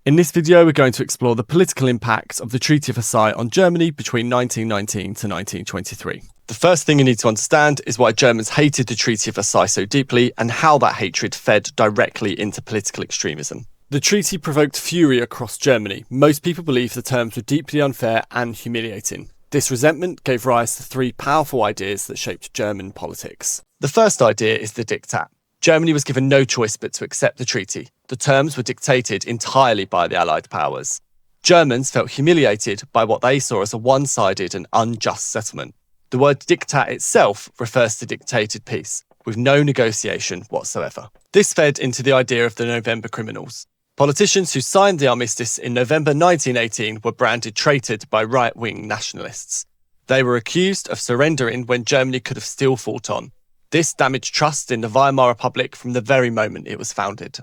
In this video, we're going to explore the political impacts of the Treaty of Versailles on Germany between 1919 to 1923. The first thing you need to understand is why Germans hated the Treaty of Versailles so deeply and how that hatred fed directly into political extremism. The treaty provoked fury across Germany. Most people believe the terms were deeply unfair and humiliating. This resentment gave rise to three powerful ideas that shaped German politics. The first idea is the diktat. Germany was given no choice but to accept the treaty. The terms were dictated entirely by the Allied powers. Germans felt humiliated by what they saw as a one-sided and unjust settlement. The word diktat itself refers to dictated peace, with no negotiation whatsoever. This fed into the idea of the November criminals. Politicians who signed the armistice in November 1918 were branded traitor by right-wing nationalists. They were accused of surrendering when Germany could have still fought on. This damaged trust in the Weimar Republic from the very moment it was founded.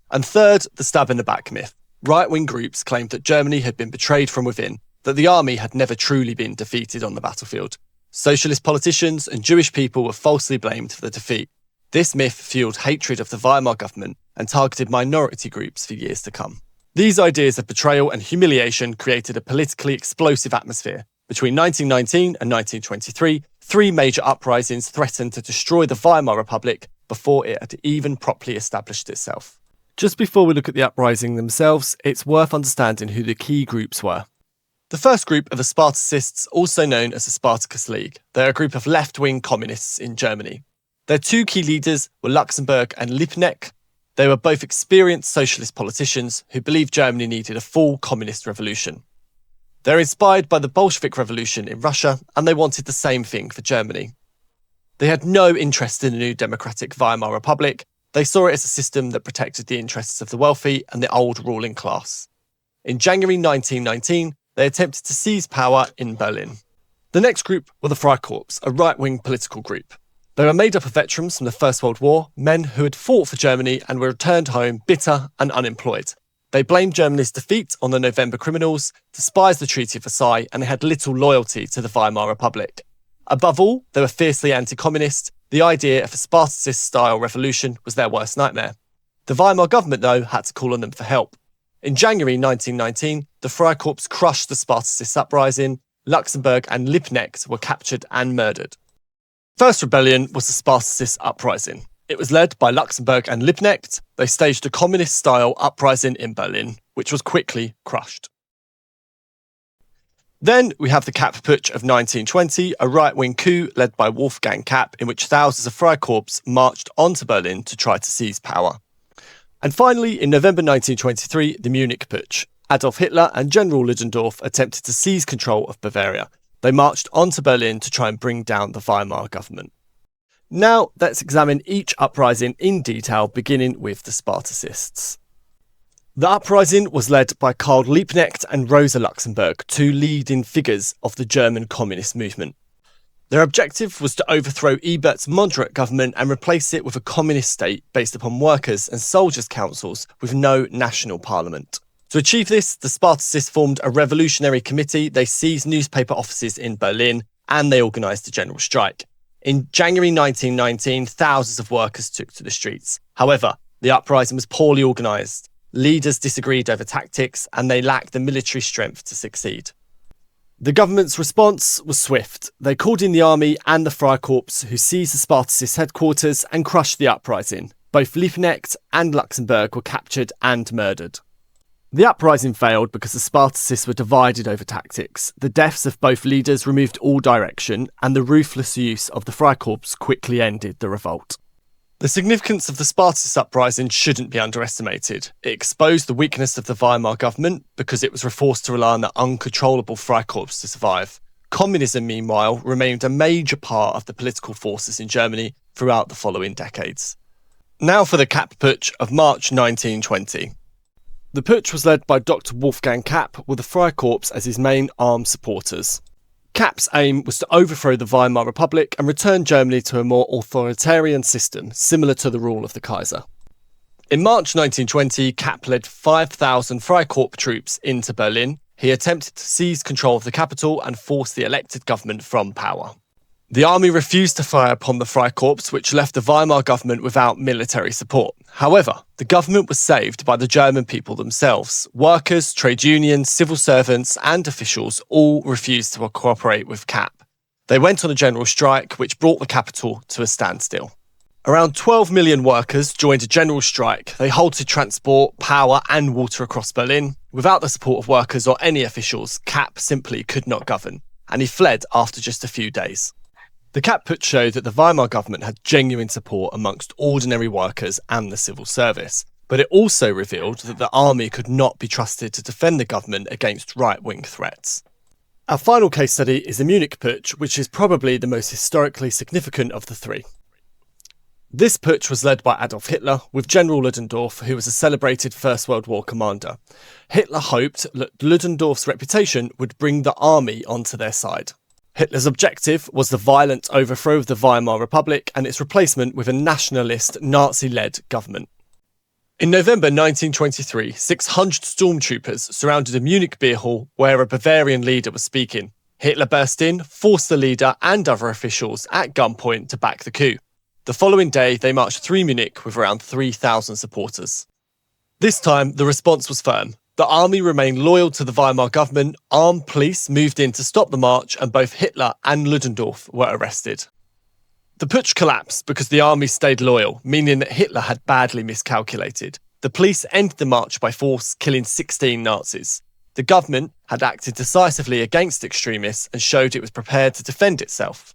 And third, the stab-in-the-back myth. Right-wing groups claimed that Germany had been betrayed from within, that the army had never truly been defeated on the battlefield. Socialist politicians and Jewish people were falsely blamed for the defeat. This myth fueled hatred of the Weimar government and targeted minority groups for years to come. These ideas of betrayal and humiliation created a politically explosive atmosphere. Between 1919 and 1923, three major uprisings threatened to destroy the Weimar Republic before it had even properly established itself. Just before we look at the uprising themselves, it's worth understanding who the key groups were. The first group are the Spartacists, also known as the Spartacist League. They're a group of left-wing communists in Germany. Their two key leaders were Luxemburg and Liebknecht. They were both experienced socialist politicians who believed Germany needed a full communist revolution. They're inspired by the Bolshevik Revolution in Russia, and they wanted the same thing for Germany. They had no interest in the new democratic Weimar Republic. They saw it as a system that protected the interests of the wealthy and the old ruling class. In January 1919, they attempted to seize power in Berlin. The next group were the Freikorps, a right-wing political group. They were made up of veterans from the First World War, men who had fought for Germany and were returned home bitter and unemployed. They blamed Germany's defeat on the November criminals, despised the Treaty of Versailles, and they had little loyalty to the Weimar Republic. Above all, they were fiercely anti-communist. The idea of a Spartacist-style revolution was their worst nightmare. The Weimar government, though, had to call on them for help. In January 1919, the Freikorps crushed the Spartacist Uprising. Luxemburg and Liebknecht were captured and murdered. First rebellion was the Spartacist Uprising. It was led by Luxemburg and Liebknecht. They staged a communist-style uprising in Berlin, which was quickly crushed. Then we have the Kapp Putsch of 1920, a right-wing coup led by Wolfgang Kapp, in which thousands of Freikorps marched onto Berlin to try to seize power. And finally, in November 1923, the Munich Putsch. Adolf Hitler and General Ludendorff attempted to seize control of Bavaria. They marched onto Berlin to try and bring down the Weimar government. Now, let's examine each uprising in detail, beginning with the Spartacists. The uprising was led by Karl Liebknecht and Rosa Luxemburg, two leading figures of the German communist movement. Their objective was to overthrow Ebert's moderate government and replace it with a communist state based upon workers' and soldiers' councils with no national parliament. To achieve this, the Spartacists formed a revolutionary committee. They seized newspaper offices in Berlin and they organised a general strike. In January 1919, thousands of workers took to the streets. However, the uprising was poorly organised. Leaders disagreed over tactics and they lacked the military strength to succeed. The government's response was swift. They called in the army and the Freikorps, who seized the Spartacist headquarters and crushed the uprising. Both Liebknecht and Luxemburg were captured and murdered. The uprising failed because the Spartacists were divided over tactics. The deaths of both leaders removed all direction, and the ruthless use of the Freikorps quickly ended the revolt. The significance of the Spartacist uprising shouldn't be underestimated. It exposed the weakness of the Weimar government because it was forced to rely on the uncontrollable Freikorps to survive. Communism, meanwhile, remained a major part of the political forces in Germany throughout the following decades. Now for the Kapp Putsch of March 1920. The putsch was led by Dr. Wolfgang Kapp, with the Freikorps as his main armed supporters. Kapp's aim was to overthrow the Weimar Republic and return Germany to a more authoritarian system, similar to the rule of the Kaiser. In March 1920, Kapp led 5,000 Freikorps troops into Berlin. He attempted to seize control of the capital and force the elected government from power. The army refused to fire upon the Freikorps, which left the Weimar government without military support. However, the government was saved by the German people themselves. Workers, trade unions, civil servants and officials all refused to cooperate with Kapp. They went on a general strike, which brought the capital to a standstill. Around 12 million workers joined a general strike. They halted transport, power and water across Berlin. Without the support of workers or any officials, Kapp simply could not govern, and he fled after just a few days. The Kapp Putsch showed that the Weimar government had genuine support amongst ordinary workers and the civil service, but it also revealed that the army could not be trusted to defend the government against right-wing threats. Our final case study is the Munich Putsch, which is probably the most historically significant of the three. This putsch was led by Adolf Hitler, with General Ludendorff, who was a celebrated First World War commander. Hitler hoped that Ludendorff's reputation would bring the army onto their side. Hitler's objective was the violent overthrow of the Weimar Republic and its replacement with a nationalist, Nazi-led government. In November 1923, 600 stormtroopers surrounded a Munich beer hall where a Bavarian leader was speaking. Hitler burst in, forced the leader and other officials at gunpoint to back the coup. The following day, they marched through Munich with around 3,000 supporters. This time, the response was firm. The army remained loyal to the Weimar government, armed police moved in to stop the march, and both Hitler and Ludendorff were arrested. The putsch collapsed because the army stayed loyal, meaning that Hitler had badly miscalculated. The police ended the march by force, killing 16 Nazis. The government had acted decisively against extremists and showed it was prepared to defend itself.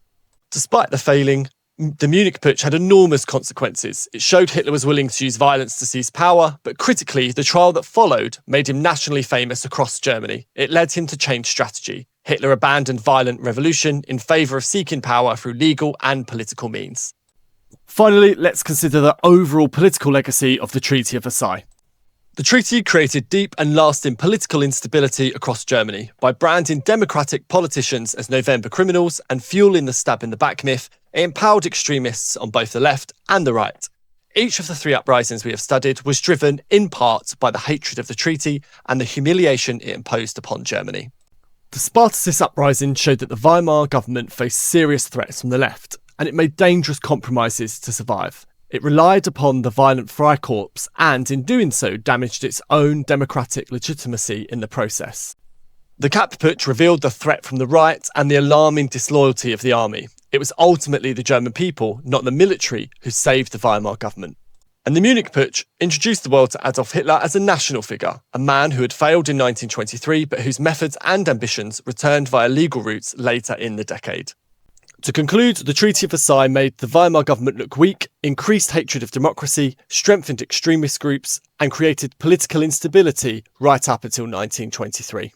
Despite the failing, the Munich Putsch had enormous consequences. It showed Hitler was willing to use violence to seize power, but critically, the trial that followed made him nationally famous across Germany. It led him to change strategy. Hitler abandoned violent revolution in favour of seeking power through legal and political means. Finally, let's consider the overall political legacy of the Treaty of Versailles. The treaty created deep and lasting political instability across Germany by branding democratic politicians as November criminals and fueling the stab in the back myth. It empowered extremists on both the left and the right. Each of the three uprisings we have studied was driven in part by the hatred of the treaty and the humiliation it imposed upon Germany. The Spartacist Uprising showed that the Weimar government faced serious threats from the left, and it made dangerous compromises to survive. It relied upon the violent Freikorps and, in doing so, damaged its own democratic legitimacy in the process. The Kapp Putsch revealed the threat from the right and the alarming disloyalty of the army. It was ultimately the German people, not the military, who saved the Weimar government. And the Munich Putsch introduced the world to Adolf Hitler as a national figure, a man who had failed in 1923 but whose methods and ambitions returned via legal routes later in the decade. To conclude, the Treaty of Versailles made the Weimar government look weak, increased hatred of democracy, strengthened extremist groups, and created political instability right up until 1923.